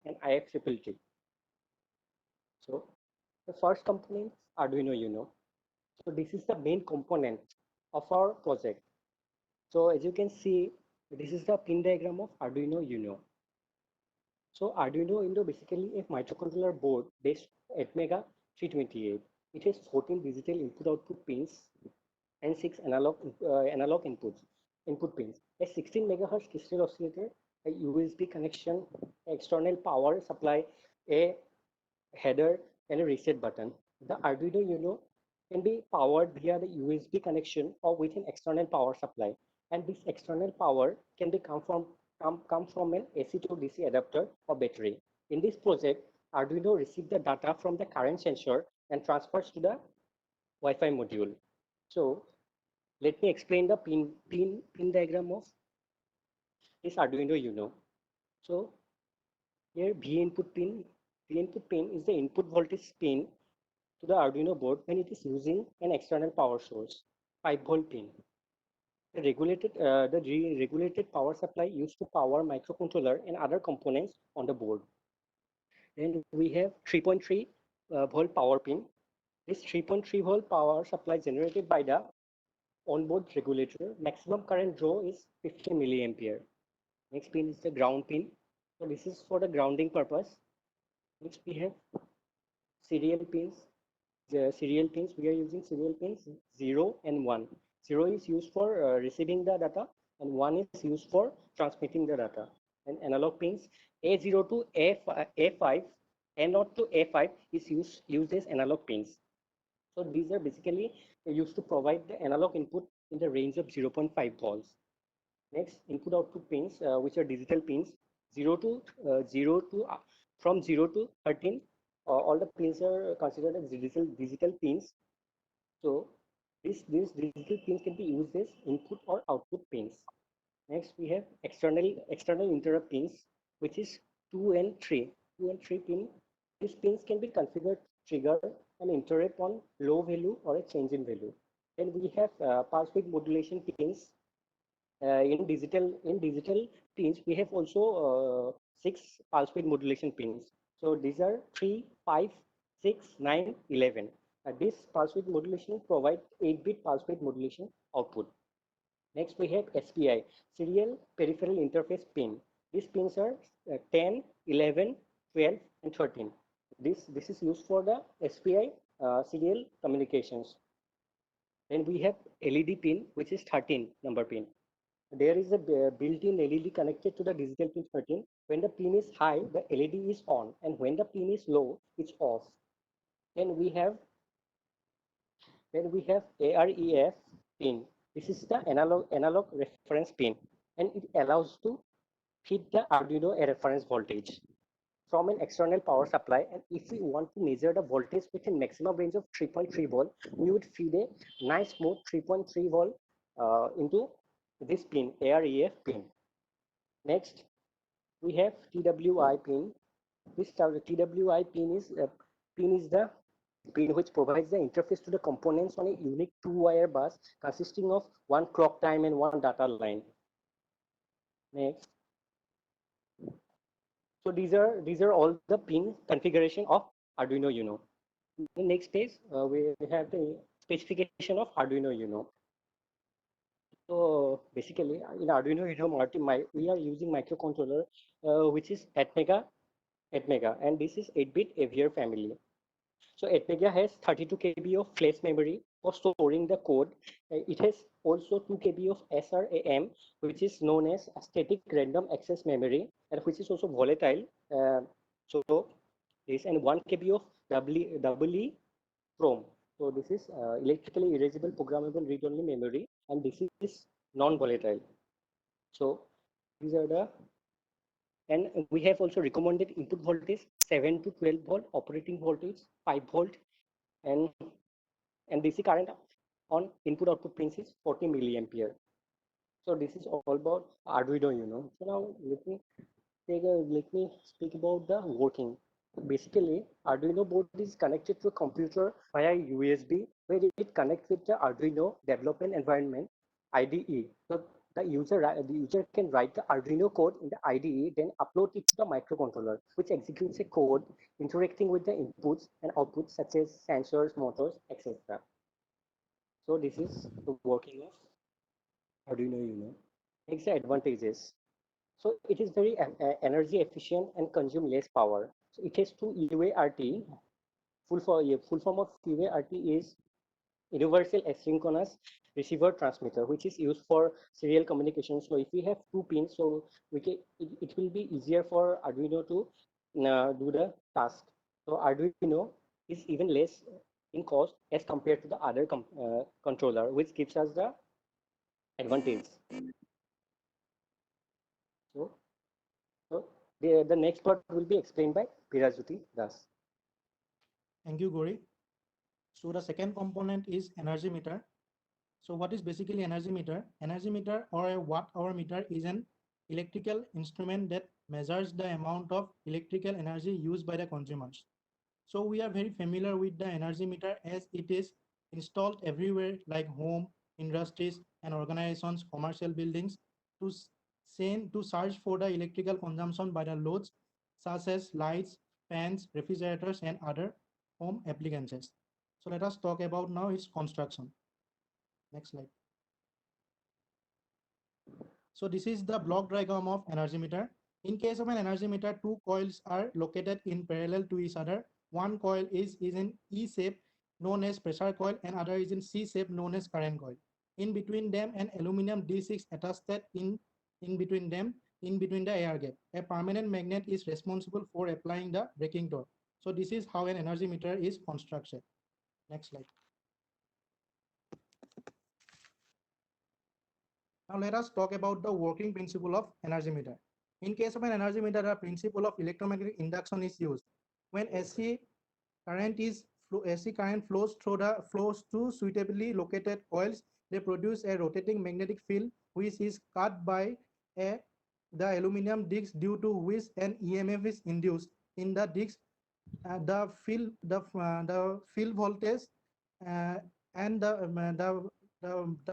and IFTTT. So the first component, Arduino Uno. So this is the main component of our project. So as you can see, this is the pin diagram of Arduino Uno. So Arduino Uno basically a microcontroller board based Atmega 328. It has 14 digital input-output pins and 6 analog input pins. A 16 megahertz crystal oscillator, a USB connection, external power supply, a header, and a reset button. The Arduino Uno can be powered via the USB connection or with an external power supply. And this external power can be come from an AC to DC adapter or battery. In this project, Arduino receives the data from the current sensor and transfers to the Wi-Fi module. So let me explain the pin diagram of this Arduino Uno. So here V input pin is the input voltage pin to the Arduino board when it is using an external power source, 5-volt pin. The regulated power supply used to power microcontroller and other components on the board. Then we have 3.3 volt power pin. This 3.3 volt power supply generated by the onboard regulator. Maximum current draw is 50 milliampere. Next pin is the ground pin. So this is for the grounding purpose. Next we have serial pins. The serial pins, we are using serial pins 0 and 1. 0 is used for receiving the data and 1 is used for transmitting the data. And analog pins A0 to A5, A0 to A5 is used as analog pins. So these are basically used to provide the analog input in the range of 0.5 volts. Next, input output pins, which are digital pins, 0 to from 0 to 13. All the pins are considered as digital pins. So these digital pins can be used as input or output pins. Next, we have external interrupt pins, which is 2 and 3. 2 and 3 pin. These pins can be configured to trigger an interrupt on low value or a change in value. Then we have pulse width modulation pins. In digital pins, we have also 6 pulse width modulation pins. So these are 3, 5, 6, 9, 11. This pulse width modulation provide 8-bit pulse width modulation output. Next, we have SPI, Serial Peripheral Interface Pin. These pins are 10, 11, 12, and 13. This is used for the SPI serial communications. Then we have LED pin, which is 13 number pin. There is a built-in LED connected to the digital pin 13. When the pin is high, the LED is on, and when the pin is low, it's off. Then we have AREF pin. This is the analog reference pin, and it allows to feed the Arduino a reference voltage from an external power supply. And if we want to measure the voltage with a maximum range of 3.3 volt, we would feed a nice smooth 3.3 volt into this pin, AREF pin. Next, we have TWI pin. This TWI pin is the pin which provides the interface to the components on a unique 2-wire bus consisting of one clock time and one data line. Next, so these are all the pin configuration of Arduino Uno. The next page, we have the specification of Arduino Uno. So basically, in Arduino Uno, we are using microcontroller, which is Atmega, and this is 8-bit Avier family. So Atmega has 32 KB of flash memory for storing the code. It has also 2 KB of SRAM, which is known as static random access memory, and which is also volatile. So this and 1 KB of EE PROM. So this is electrically erasable programmable read-only memory, and this is non-volatile. So these are the, and we have also recommended input voltage 7 to 12 volt, operating voltage 5 volt, and DC current on input output pins is 40 milliampere. So this is all about Arduino. So now let me speak about the working. Basically, Arduino board is connected to a computer via USB, where it connects with the Arduino development environment, IDE. So the user can write the Arduino code in the IDE, then upload it to the microcontroller, which executes a code interacting with the inputs and outputs such as sensors, motors, etc. So this is the working of Arduino Uno. Next, the advantages. So it is very energy efficient and consume less power. So it has two UART. Full form of UART is universal asynchronous receiver transmitter, which is used for serial communication. So if we have two pins, so it will be easier for Arduino to do the task. So Arduino is even less in cost as compared to the other controller, which gives us the advantage. So, so the next part will be explained by Virajyoti Das. Thank you, Gori. So the second component is energy meter. So what is basically energy meter? Energy meter or a watt hour meter is an electrical instrument that measures the amount of electrical energy used by the consumers. So we are very familiar with the energy meter as it is installed everywhere like home, industries and organizations, commercial buildings to to search for the electrical consumption by the loads such as lights, fans, refrigerators and other home appliances. So let us talk about now its construction. Next slide. So this is the block diagram of energy meter. In case of an energy meter, two coils are located in parallel to each other. One coil is in E shape known as pressure coil and other is in C shape known as current coil. In between them, an aluminum D6 attached in between them, in between the air gap. A permanent magnet is responsible for applying the braking torque. So this is how an energy meter is constructed. Next slide. Now let us talk about the working principle of energy meter. In case of an energy meter, the principle of electromagnetic induction is used. When AC current flows through suitably located coils, they produce a rotating magnetic field which is cut by a the aluminum disc, due to which an EMF is induced in the disc. The field voltage uh, and the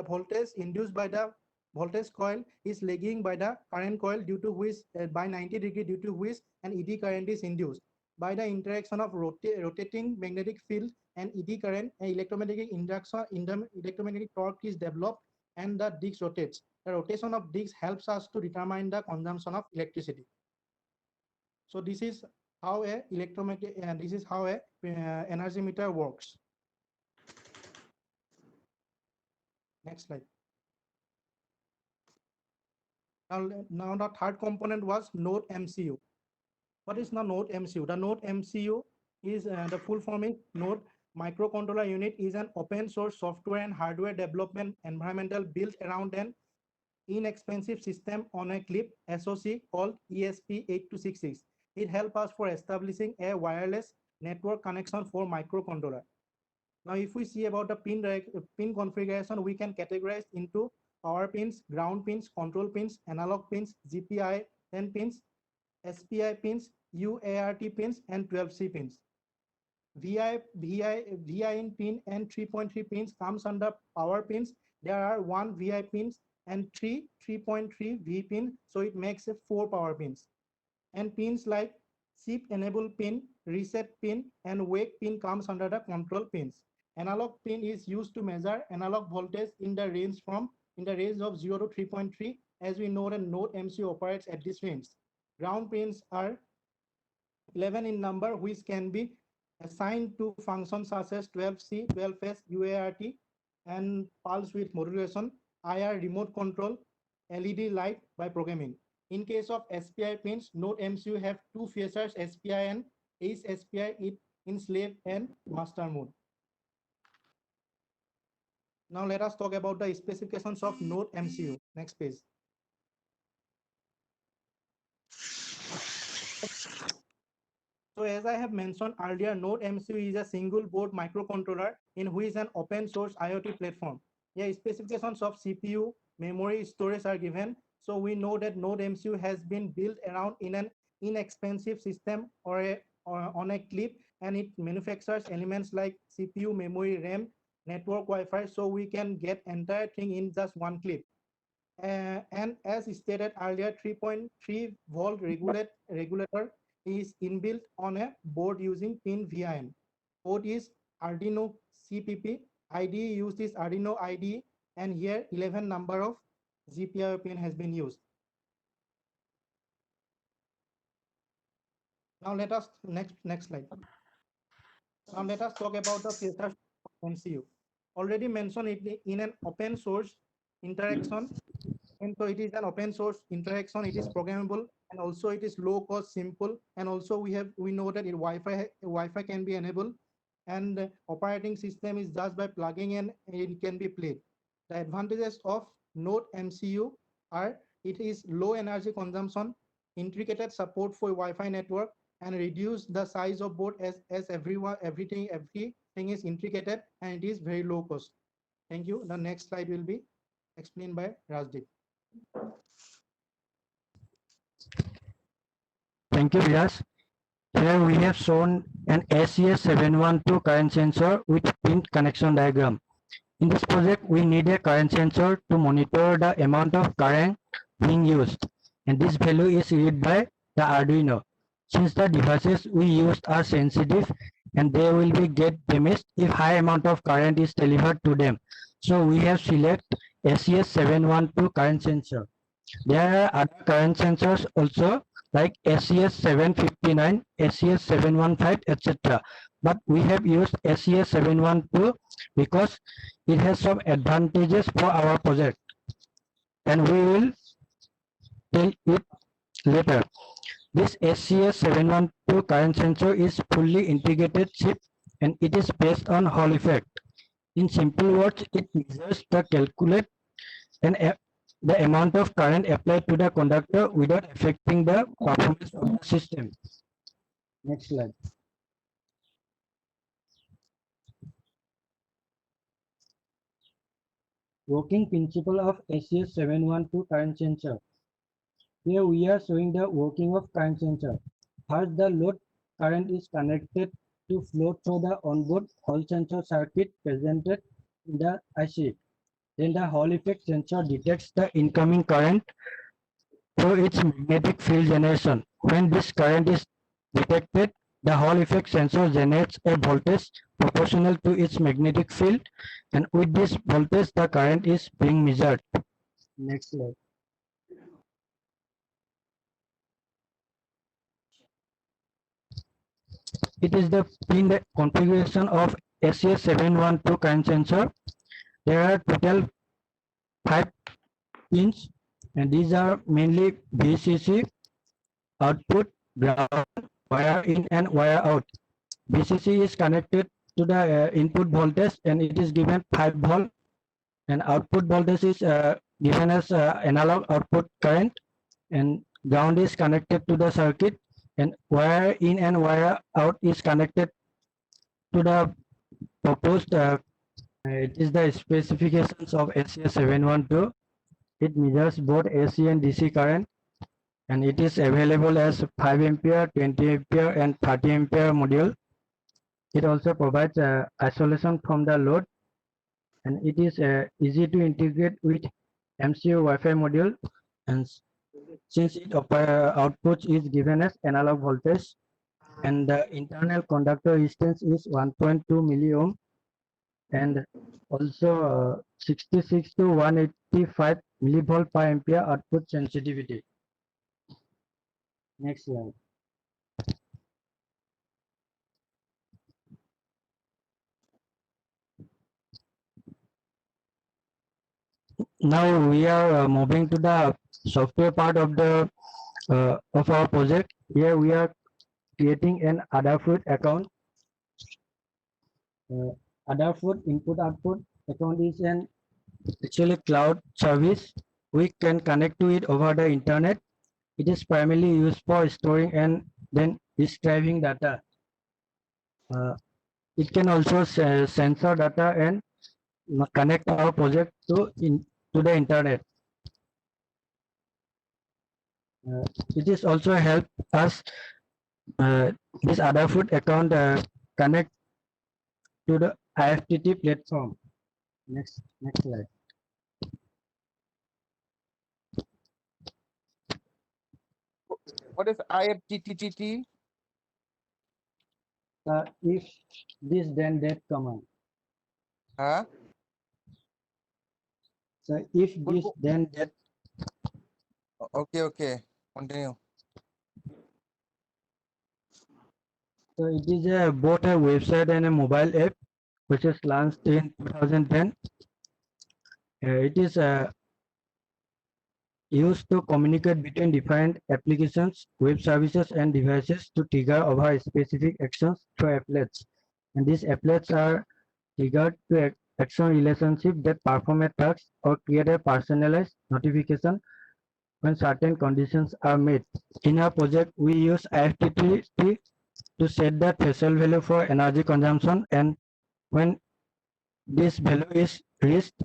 voltage induced by the voltage coil is lagging by the current coil, due to which by 90 degree, due to which an ED current is induced. By the interaction of rotating magnetic field and ED current, an electromagnetic induction in the electromagnetic torque is developed and the disc rotates. The rotation of disc helps us to determine the consumption of electricity. So this is how a electromagnetic and this is how a energy meter works. Next slide. Now the third component was Node MCU. What is the Node MCU? The Node MCU is the full form is Node Microcontroller Unit is an open source software and hardware development environmental built around an inexpensive system on a clip SoC called ESP8266. It helps us for establishing a wireless network connection for microcontroller. Now, if we see about the pin configuration, we can categorize into power pins, ground pins, control pins, analog pins, GPI 10 pins, SPI pins, UART pins, and 12C pins. VIN pin and 3.3 pins comes under power pins. There are 1 VI pins and 3.3 V pin, so it makes 4 power pins. And pins like SIP enable pin, reset pin, and wake pin comes under the control pins. Analog pin is used to measure analog voltage in the range of 0 to 3.3. As we know, the Node MCU operates at this range. Ground pins are 11 in number, which can be assigned to functions such as 12C, 12S, UART, and pulse width modulation, IR remote control, LED light by programming. In case of SPI pins, Node MCU have two features, SPI and HSPI in slave and master mode. Now let us talk about the specifications of Node MCU. Next page. So as I have mentioned earlier, Node MCU is a single board microcontroller in which an open source IoT platform. Yeah, specifications of CPU, memory, storage are given. So we know that Node MCU has been built around in an inexpensive system or on a clip, and it manufactures elements like CPU, memory, RAM, network, Wi-Fi, so we can get entire thing in just one clip. And as stated earlier, 3.3 volt regulator is inbuilt on a board using pin VIN. Code is Arduino CPP. IDE used is Arduino IDE, and here 11 number of GPIO pin has been used. Now let us next slide. Now let us talk about the filter MCU. Already mentioned it in an open source interaction, and so it is an open source interaction. It is programmable, and also it is low cost, simple, and also we know that Wi-Fi can be enabled, and the operating system is just by plugging in it can be played. The advantages of Node MCU are it is low energy consumption, intricate support for Wi-Fi network, and reduce the size of board as everything is intricate, and it is very low cost. Thank you. The next slide will be explained by Rajdeep. Thank you, Vyas. Here we have shown an SES712 current sensor with pin connection diagram. In this project, we need a current sensor to monitor the amount of current being used, and this value is read by the Arduino. Since the devices we used are sensitive and they will be get damaged if high amount of current is delivered to them, so we have select SES712 current sensor. There are other current sensors also like SES759, SES715, etc. But we have used SES712 because it has some advantages for our project, and we will tell it later. This SES712 current sensor is fully integrated chip, and it is based on Hall effect. In simple words, it measures the calculate and the amount of current applied to the conductor without affecting the performance of the system. Next slide. Working principle of SES712 current sensor. Here we are showing the working of current sensor. First, the load current is connected to flow through the onboard Hall sensor circuit presented in the IC. Then the Hall effect sensor detects the incoming current through its magnetic field generation. When this current is detected, the Hall effect sensor generates a voltage proportional to its magnetic field, and with this voltage the current is being measured. Next slide. It is the pin configuration of SES712 current sensor. There are total 5 pins, and these are mainly VCC, output, ground, wire in and wire out. VCC is connected to the input voltage, and it is given 5 volt, and output voltage is given as analog output current, and ground is connected to the circuit, and wire in and wire out is connected to the proposed. It is the specifications of SES712. It measures both AC and DC current, and it is available as 5 ampere, 20 ampere, and 30 ampere module. It also provides isolation from the load, and it is easy to integrate with MCU Wi-Fi module, and since it output is given as analog voltage, and the internal conductor resistance is 1.2 milliohm, and also 66 to 185 millivolt per ampere output sensitivity. Next slide. Now we are moving to the software part of the of our project. Here we are creating an Adafruit account. Adafruit input output account is an actually cloud service. We can connect to it over the internet. It is primarily used for storing and then describing data. It can also sensor data and connect our project to the internet. It is also help us this Adafruit account connect to the IFTTT platform. Next slide. What is IFTTT? If this then that command. Huh? So if this then that. Okay. Continue. So it is both a website and a mobile app which is launched in 2010. It is used to communicate between different applications, web services, and devices to trigger over specific actions through applets. And these applets are triggered to action relationship that perform a task or create a personalized notification when certain conditions are met. In our project, we use IFTTT to set the threshold value for energy consumption, and when this value is reached,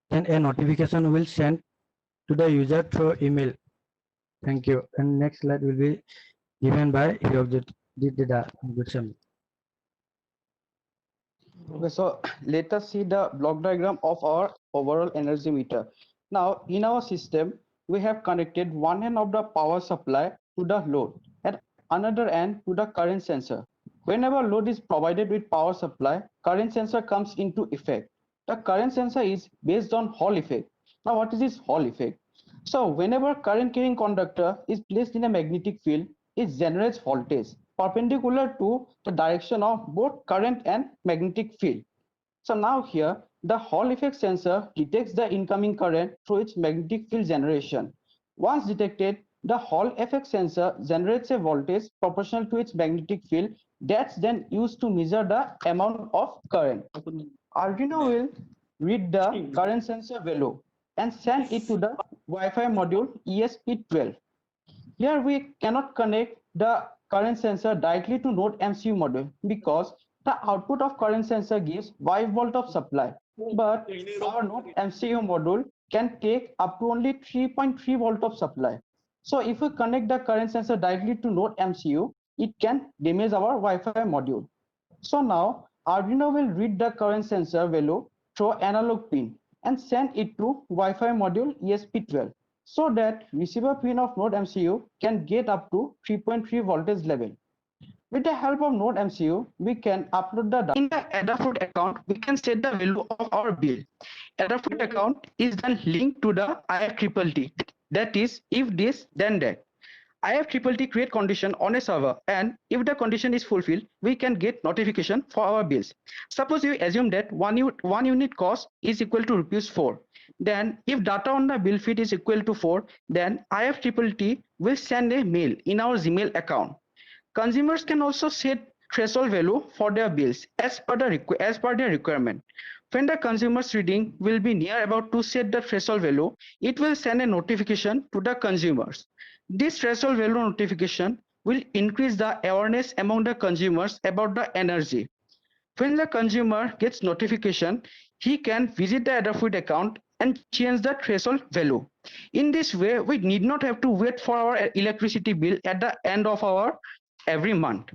then a notification will send to the user through email. Thank you. And next slide will be given by Yogdita Goswami. Okay, so let us see the block diagram of our overall energy meter. Now, in our system, we have connected one end of the power supply to the load and another end to the current sensor. Whenever load is provided with power supply, current sensor comes into effect. The current sensor is based on Hall effect. Now, what is this Hall effect? So, whenever current carrying conductor is placed in a magnetic field, it generates voltage perpendicular to the direction of both current and magnetic field. So now here, the Hall effect sensor detects the incoming current through its magnetic field generation. Once detected, the Hall effect sensor generates a voltage proportional to its magnetic field that's then used to measure the amount of current. Arduino will read the current sensor value and send it to the Wi-Fi module ESP12. Here we cannot connect the current sensor directly to Node MCU module because the output of current sensor gives 5 volt of supply, but our Node MCU module can take up to only 3.3 volt of supply. So if we connect the current sensor directly to Node MCU, it can damage our Wi-Fi module. So now Arduino will read the current sensor value through analog pin and send it to Wi-Fi module ESP12 so that receiver pin of Node MCU can get up to 3.3 voltage level. With the help of Node MCU, we can upload the data. In the Adafruit account, we can set the value of our bill. Adafruit account is then linked to the IFTTT. That is, if this, then that. IFTTT create condition on a server, and if the condition is fulfilled, we can get notification for our bills. Suppose you assume that one unit cost is equal to ₹4. Then if data on the bill feed is equal to 4, then IFTTT will send a mail in our Gmail account. Consumers can also set threshold value for their bills as per their requirement. When the consumer's reading will be near about to set the threshold value, it will send a notification to the consumers. This threshold value notification will increase the awareness among the consumers about the energy. When the consumer gets notification, he can visit the Adafruit account and change the threshold value. In this way, we need not have to wait for our electricity bill at the end of our every month.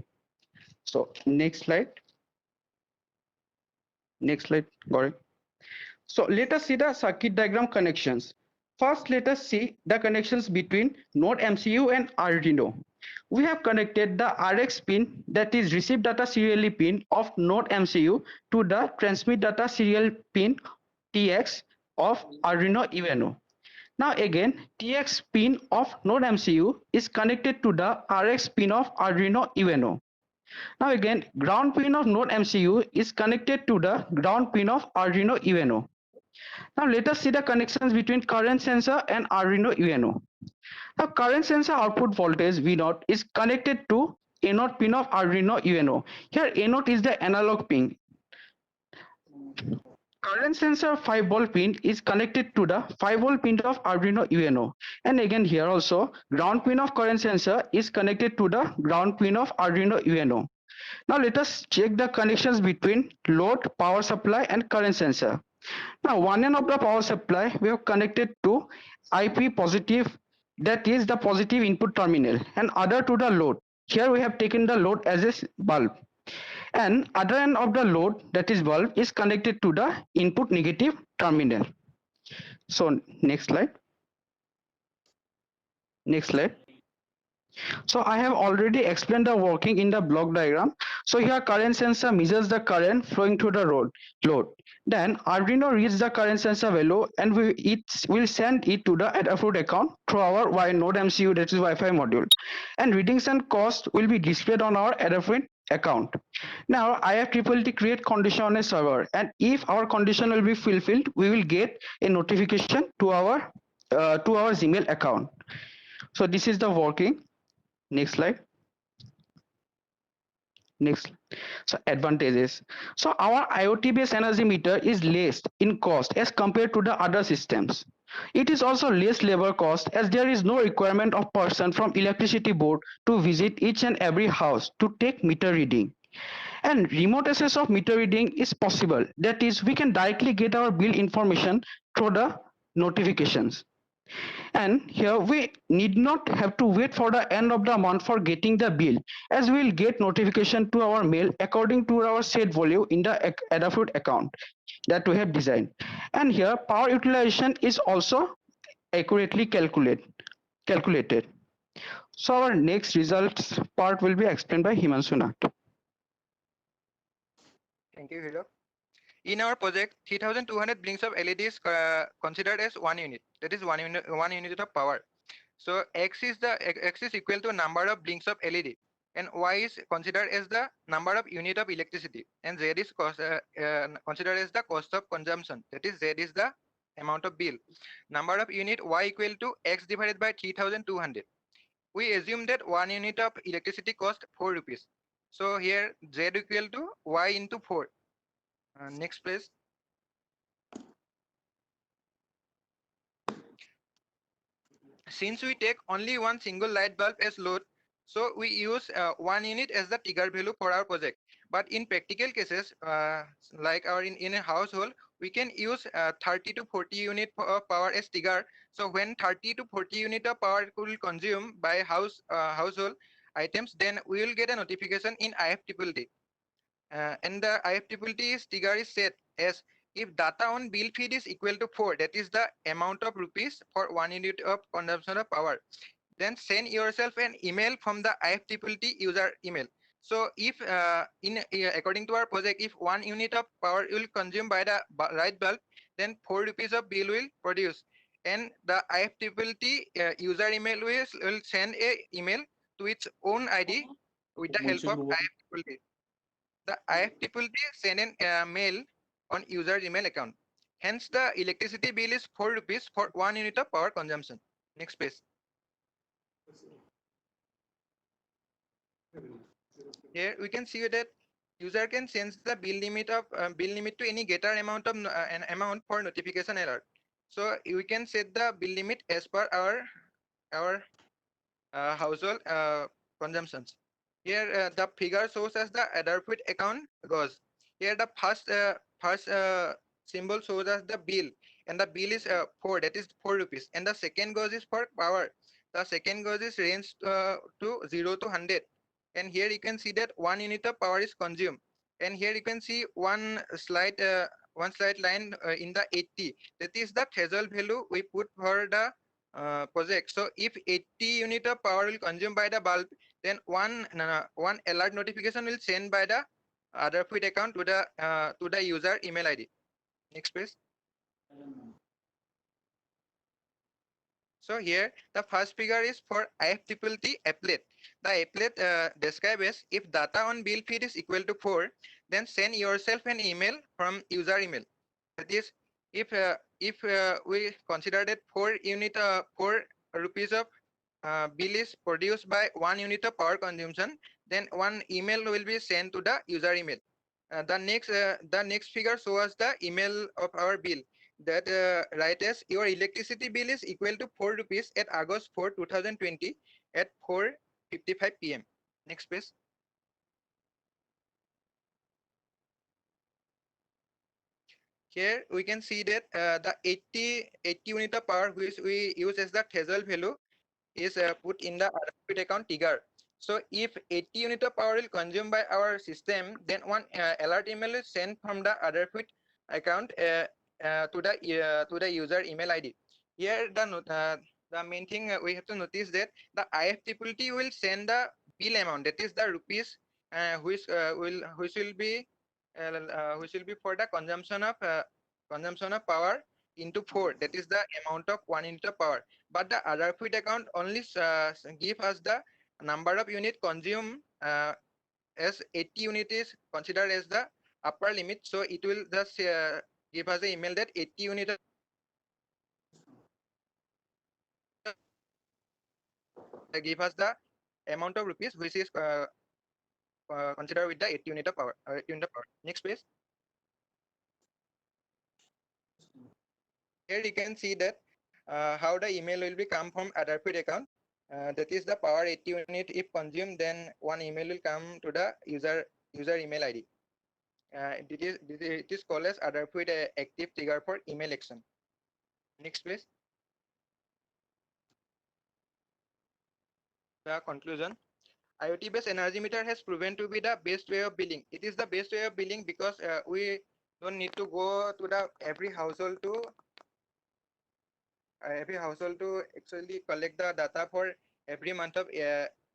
So next slide. Next slide, Gauri. So let us see the circuit diagram connections. First, let us see the connections between Node MCU and Arduino. We have connected the RX pin, that is receive data serially pin of Node MCU, to the transmit data serial pin TX of Arduino UNO. Now again, TX pin of Node MCU is connected to the RX pin of Arduino UNO. Now again, ground pin of Node MCU is connected to the ground pin of Arduino UNO. Now let us see the connections between current sensor and Arduino UNO. Now current sensor output voltage V0 is connected to A0 pin of Arduino UNO. Here A0 is the analog pin. Current sensor 5 volt pin is connected to the 5 volt pin of Arduino UNO. And again here also ground pin of current sensor is connected to the ground pin of Arduino UNO. Now let us check the connections between load, power supply and current sensor. Now one end of the power supply we have connected to IP positive, that is the positive input terminal, and other to the load. Here we have taken the load as a bulb. And other end of the load, that is bulb, is connected to the input negative terminal. So next slide. Next slide. So I have already explained the working in the block diagram. So here current sensor measures the current flowing through the load. Then Arduino reads the current sensor value and it will send it to the Adafruit account through our Node MCU, that is Wi-Fi module. And readings and cost will be displayed on our Adafruit account. Now IFTTT create condition on a server, and if our condition will be fulfilled, we will get a notification to our Gmail account. So this is the working. Next slide. Next. So advantages. So our IoT based energy meter is less in cost as compared to the other systems. It is also less labor cost as there is no requirement of person from electricity board to visit each and every house to take meter reading. And remote access of meter reading is possible. That is, we can directly get our bill information through the notifications. And here we need not have to wait for the end of the month for getting the bill, as we will get notification to our mail according to our set value in the Adafruit account that we have designed. And here power utilization is also accurately calculated. So our next results part will be explained by Himanshu Nath. Thank you, Hiro. In our project, 3200 blinks of LEDs considered as 1 unit. That is 1 unit of power. So X is equal to number of blinks of LED, and Y is considered as the number of unit of electricity, and Z is considered as the cost of consumption. That is, Z is the amount of bill. Number of unit Y equal to X divided by 3200. We assume that 1 unit of electricity cost 4 rupees. So here Z equal to Y into 4. Next please. Since we take only one single light bulb as load, so we use 1 unit as the trigger value for our project. But in practical cases, like in a household, we can use 30 to 40 unit of power as trigger. So when 30 to 40 unit of power will consume by household items, then we will get a notification in IFTTT. And the IFTTT trigger is set as if data on bill feed is equal to 4, that is the amount of rupees for 1 unit of consumption of power, then send yourself an email from the IFTTT user email. So if according to our project, if 1 unit of power will consume by the right bulb, then 4 rupees of bill will produce, and the IFTTT user email will send a email to its own ID with the help of IFTTT. The IFTTT send an mail on user email account. Hence, the electricity bill is 4 rupees for 1 unit of power consumption. Next page. Here we can see that user can change the bill limit to any greater amount of an amount for notification alert. So we can set the bill limit as per our household consumptions. Here the figure shows us the Adafruit account goes. Here the first symbol shows us the bill, and the bill is 4, that is 4 rupees, and the second goes is for power. The second goes is range to 0 to 100, and here you can see that 1 unit of power is consumed, and here you can see one slight line in the 80, that is the threshold value we put for the project. So if 80 unit of power will consume by the bulb, then one alert notification will send by the Adafruit account to the user email ID. Next please. So here the first figure is for IFTTT applet. The applet describes as if data on bill feed is equal to 4, then send yourself an email from user email. That is, if we consider that 4 rupees of bill is produced by 1 unit of power consumption, then one email will be sent to the user email. The next figure shows the email of our bill that write as your electricity bill is equal to 4 rupees at August 4, 2020 at 4:55 p.m. Next please. Here we can see that the 80 unit of power which we use as the threshold value is put in the Adafruit account trigger. So if 80 unit of power will consumed by our system, then one alert email is sent from the Adafruit account to the user email ID. Here the main thing we have to notice that the IFTTT will send the bill amount, that is the rupees, which will be for the consumption of power into 4, that is the amount of 1 unit of power. But the Aadhaar account only give us the number of unit consumed, as 80 unit is considered as the upper limit, so it will just give us an email that 80 unit give us the amount of rupees which is considered with the 80 unit of power. Next page. Here you can see that how the email will be come from Aadhaar account. That is the power 80 unit if consumed, then one email will come to the user email ID. It is called as Aadhaar active trigger for email action. Next please. The conclusion. IoT-based energy meter has proven to be the best way of billing. It is the best way of billing because we don't need to go to the every household to actually collect the data for every month of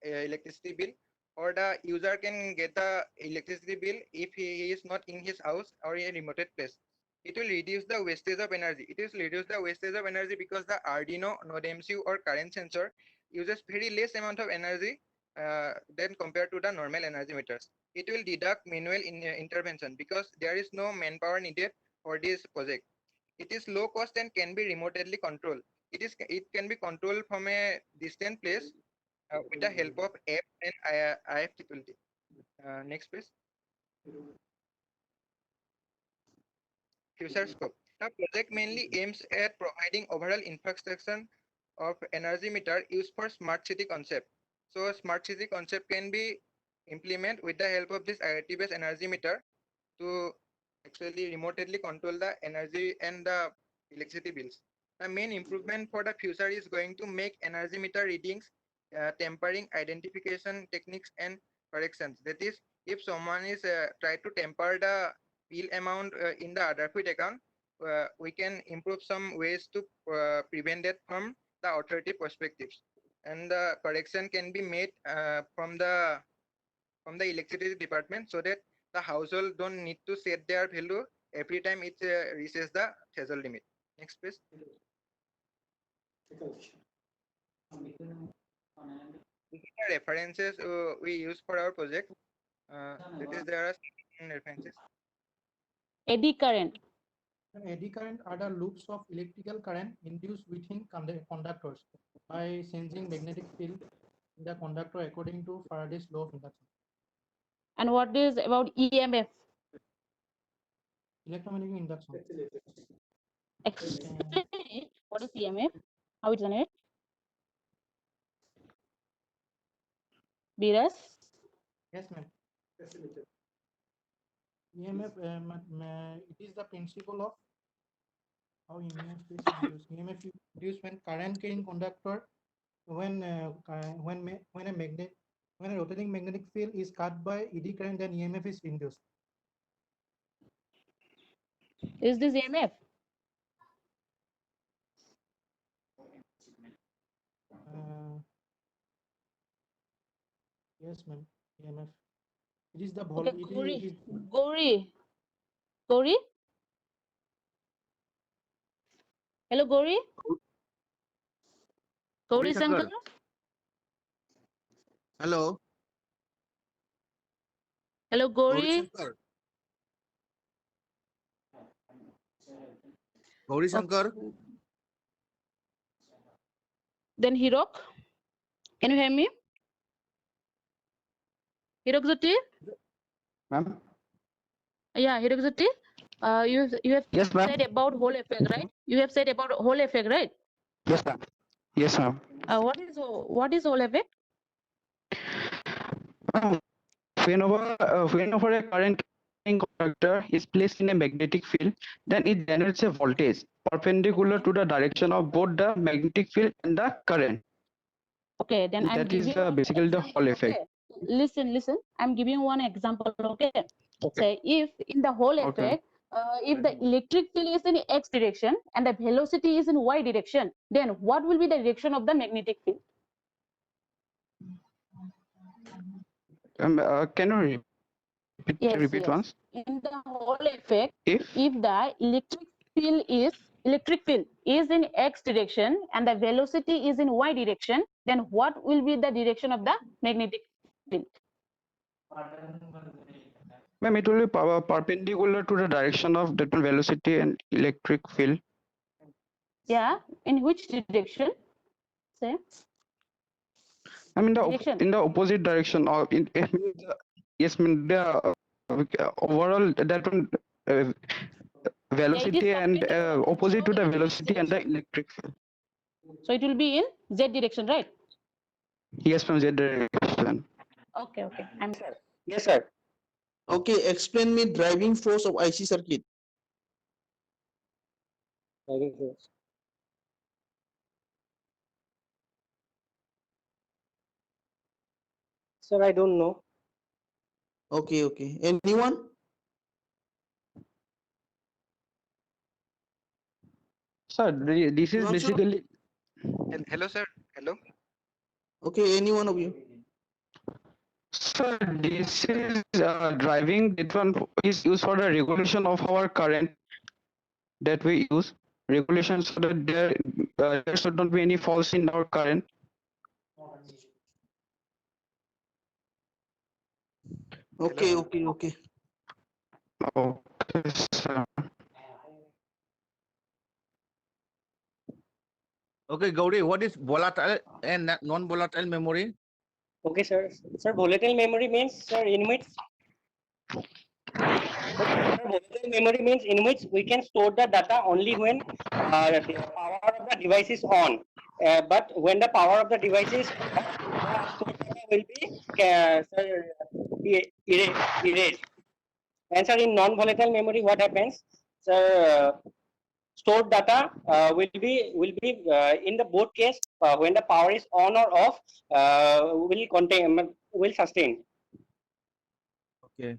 electricity bill, or the user can get the electricity bill if he is not in his house or in a remote place. It will reduce the wastage of energy. It is reduce the wastage of energy because the Arduino, Node MCU or current sensor uses very less amount of energy than compared to the normal energy meters. It will deduct manual intervention because there is no manpower needed for this project. It is low cost and can be remotely controlled. It can be controlled from a distant place with the help of app and IFTTT. Next please. Future scope. The project mainly aims at providing overall infrastructure of energy meter used for smart city concept. So smart city concept can be implemented with the help of this IoT-based energy meter to actually remotely control the energy and the electricity bills. The main improvement for the future is going to make energy meter readings, tampering identification techniques and corrections. That is, if someone is try to tamper the bill amount in the Aadhaar account, we can improve some ways to prevent that from the authority perspectives. And the correction can be made from the electricity department, so that the household don't need to set their value every time it reaches the threshold limit. Next please. These are the references we use for our project. That is, there are certain references. Eddy current. Eddy current are the loops of electrical current induced within conductors by changing magnetic field in the conductor according to Faraday's law of induction. And what is about EMF? Electromagnetic induction. Explain what is EMF? How it's generated? Biras? Yes, ma'am. EMF, it is the principle of how EMF is induced. EMF is induced when current carrying conductor, when a rotating magnetic field is cut by eddy current, then EMF is induced. Is this EMF? Yes, ma'am. EMF. It is the Okay, voltage. Gauri? Hello, Gauri? Gauri Shankar? Hello. Hello, Gauri? Gauri Shankar. Then Hirok? Can you hear me? Hirok Jyoti? Ma'am? Yeah, Hirok Jyoti. You have Yes, ma'am. said about Hall effect, right? You have said about Hall effect, right? Yes, ma'am. Yes, ma'am. What is Hall effect? Whenever a current carrying conductor is placed in a magnetic field, then it generates a voltage perpendicular to the direction of both the magnetic field and the current. Okay, then I'm That is giving basically the Hall effect. okay. Listen. I'm giving one example. Okay. Okay. Say if in the Hall Okay. effect if the electric field is in x direction and the velocity is in y direction, then what will be the direction of the magnetic field? Can you repeat, Yes, repeat yes. once? In the Hall effect, If if the electric field is in x direction and the velocity is in y direction, then what will be the direction of the magnetic field? ma'am, it will be perpendicular to the direction of the velocity and electric field. Yeah, in which direction? Say. I mean, Direction. in the opposite direction, or yes, mean the overall that one velocity and perpendicular, opposite to so the it will be velocity and the direction. electric field. So it will be in z direction, right? Yes, from Z direction. Okay, okay. I'm sure. Yes, sir. Okay, explain me driving force of IC circuit. Driving force. Sir, I don't know. Okay, okay. Anyone? Sir, this is Not sure. basically Hello, sir. Hello. Okay, any one of you? sir, this is driving. That one is used for the regulation of our current that we use. Regulation so that there should not be any faults in our current. Okay, okay, okay. Okay, sir. Okay, Gauri, what is volatile and non-volatile memory? Okay, sir. Sir, volatile memory means, sir, in which volatile memory means in which we can store the data only when the power of the device is on. But when the power of the device is off, the stored data will be erased. And sir, in non-volatile memory, what happens? Sir, stored data will be in the both case when the power is on or off will sustain. Okay.